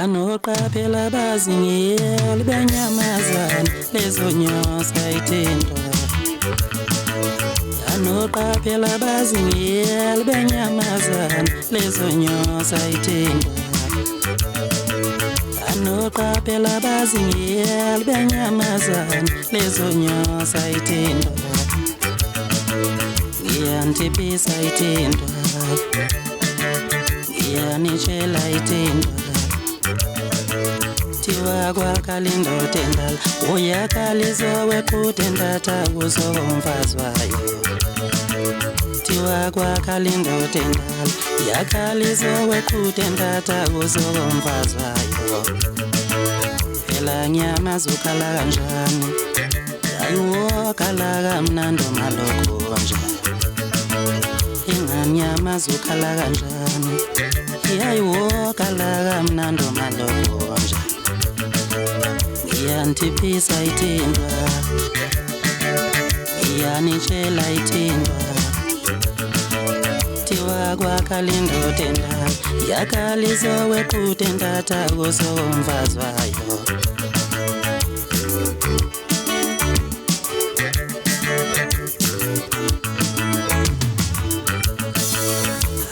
Anoqaphela bazingiyeli benyamazana lezonyosa ithintwa. Anoqaphela bazingiyeli benyamazana lezonyosa ithintwa. Anoqaphela bazingiyeli benyamazana lezonyosa ithintwa. Ngiyandiphisa ithintwa, ngiyanitshela ithintwa. Tiwa kwakalindoda endala uyakhalizwa weqhude ndatha kuzomfazwayo. Tiwa kwakalindoda endala uyakhalizwa weqhude ndatha kuzomfazwayo. Phela nyama zukhala kanjani, yayiwo khala kamnandi malokho njani. Inganyama zukhala kanjani, yayiwo khala kamnandi malokho njani. Ngiyandiphisa ithintwa, ngiyanitshela ithintwa. Tiwa kwakalindoda endala yakhalizwa weqhude ndatha kuzomfazwayo.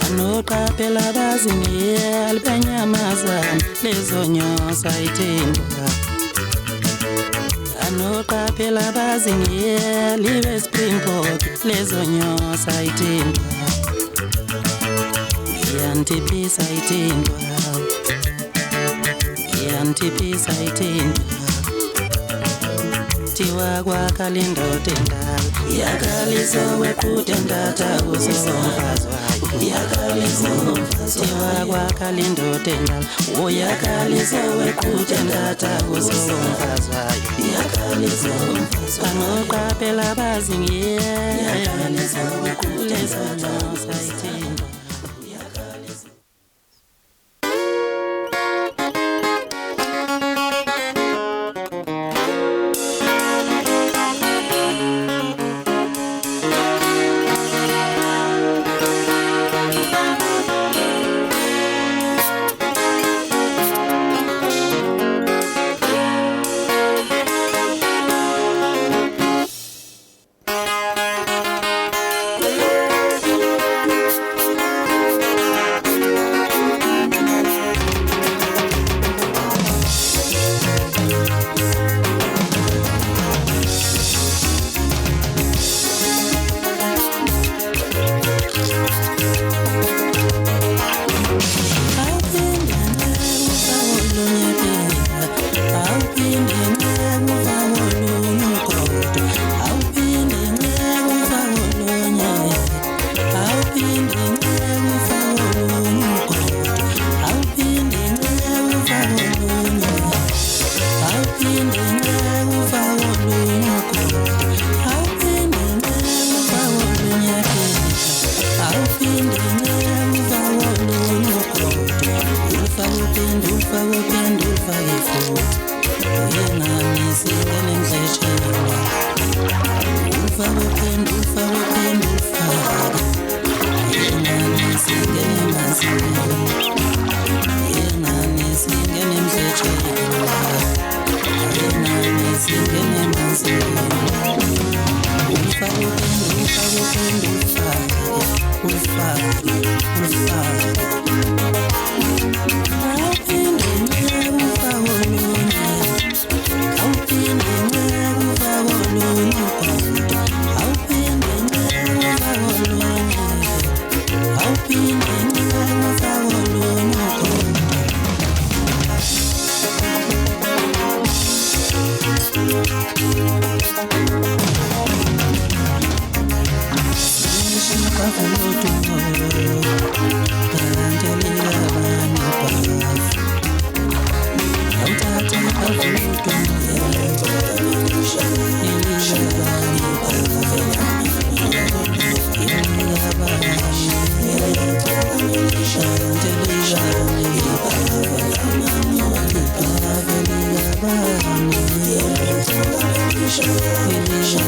Anoqaphela bazingiyeli benyamazana lezonyosa ithintwa. Anoqaphela bazingiyeli beSpringbok lezonyosa ithintwa. Ngiyandiphisa ithintwa, ngiyandiphisa ithintwa. Tiwa kwakalindoda endala yakhalizwa weqhude ndatha kuzomfazwayo. Tiwa kwakalindoda endala uyakhalizwa weqhude ndatha kuzomfazwayo. Anoqaphela bazingiyeli lezonyosa ithintwa. Elisha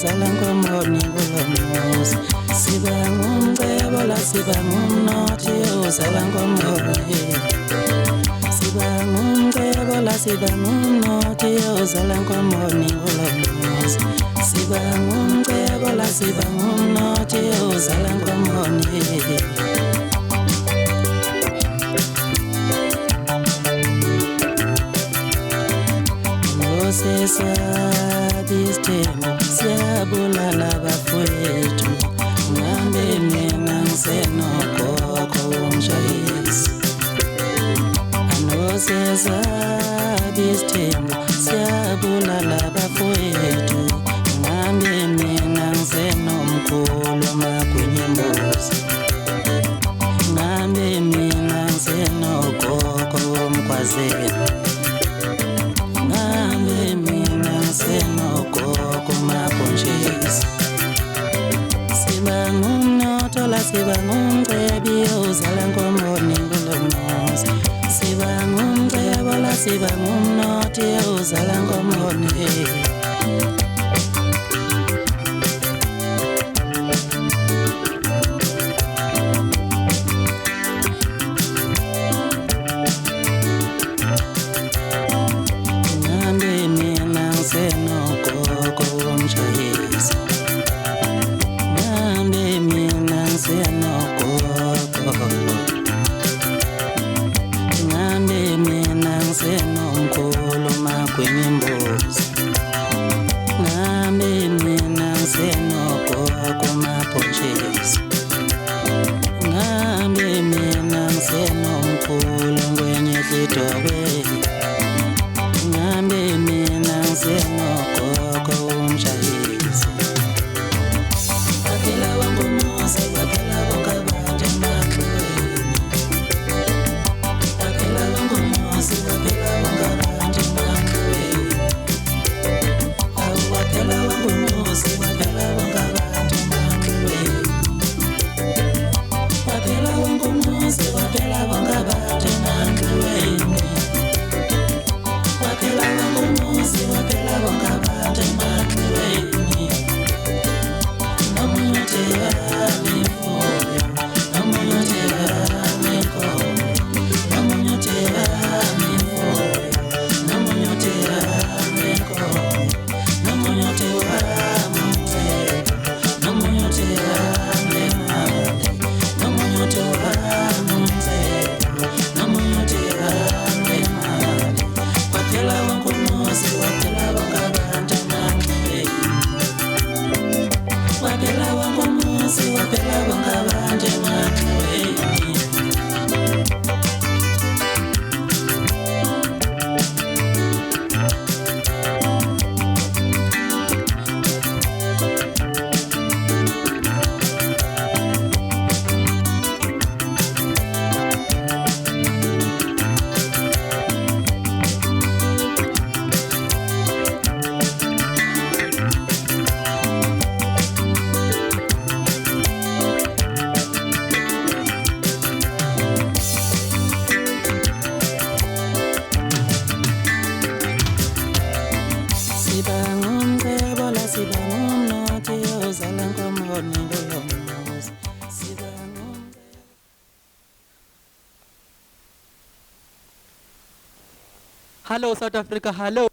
uzala ngomoni kulomuzi siba ngumcebo la siba ngumnothi uzala ngomoni siba ngumcebo la siba ngumnothi uzala ngomoni kulomuzi siba ngumcebo la siba ngumnothi uzala ngomoni Sesabi isithembu siyabulala bafowethu ngambe mina ngisenogogo womshayisi Sesabi isithembu siyabulala bafowethu ngambe mina ngisenomkhulu magwinya embuzi ngambe mina ngisenogogo womkhwazela Senogogo mabonjisi siba ngumnotho la siba ngumcebi uzala ngomoni kulomuzi siba ngumcebo la siba ngumnothi uzala ngomoni Hello South Africa, hello.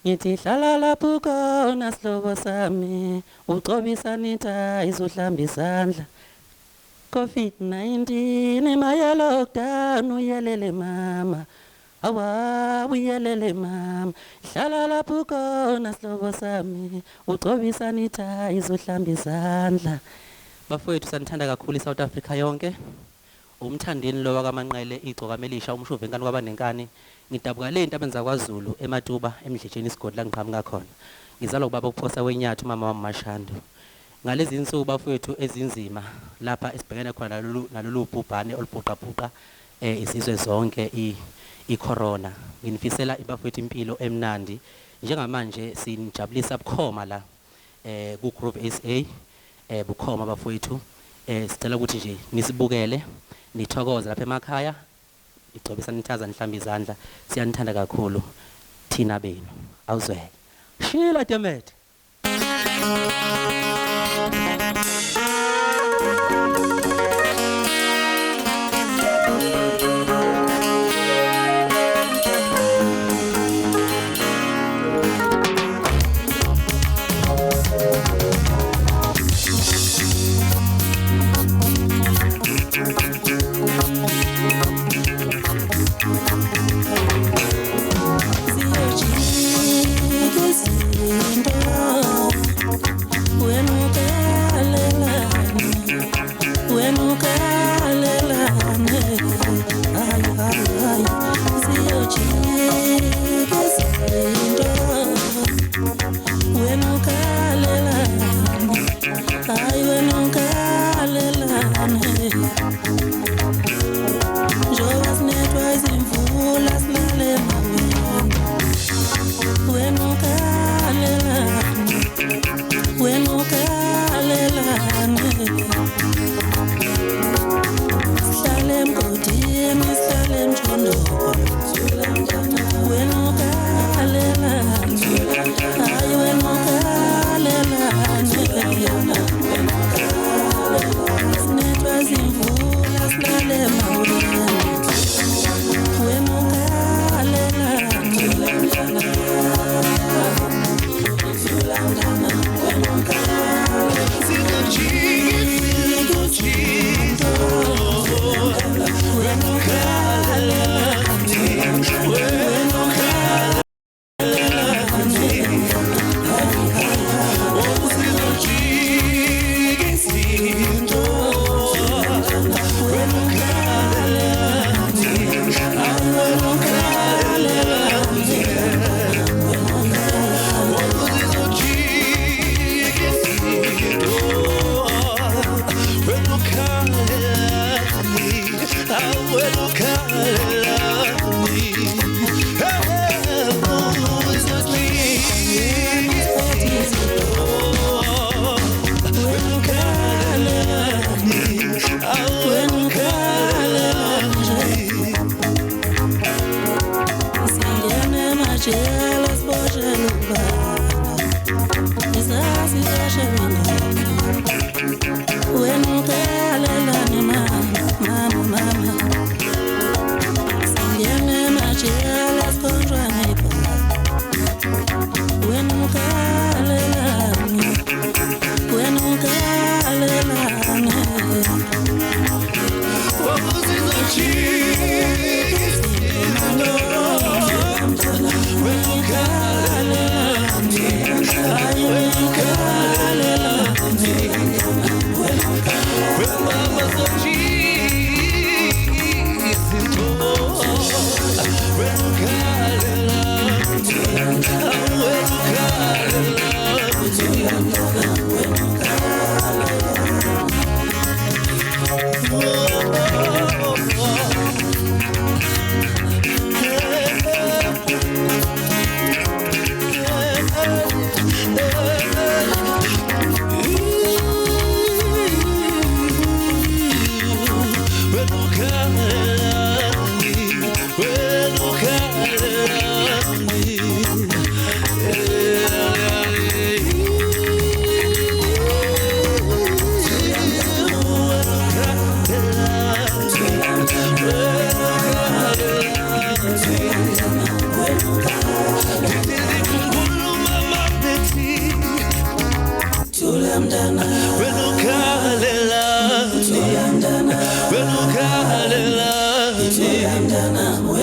Ngithi hlala lapho khona sihlobo sami ucobisa nitha izohlamba isandla COVID-19 maya lockdown uyelele mama awa uyelele mama hlala lapho khona sihlobo sami ucobisa nitha izohlamba isandla Bafowethu sanithanda kakhulu iSouth Africa yonke. Umthandeni lo wakaManqele igcokama Elisha umshuve enkani kwabanenkani ngidabuka le into abenza kwaZulu eMatuba emdlitsheni isigodi la ngiqhamuka khona ngizalwa ubaba uphosa wenyathu mama wami Mashando ngalezi insuku bafowethu ezinzima lapha esibhekene khona nalolu bhubhane olubhuqabhuqa isizwe zonke icorona nginifisela ibafowethu impilo emnandi njengamanje sinijabulisa bukhoma la ku Groove SA bukhoma bafowethu sicela ukuthi nje nisibukele nithokoze lapha emakhaya icobisa nithaza nihlamba izandla siyanithanda kakhulu thina benu awuzweke Sheila Demet When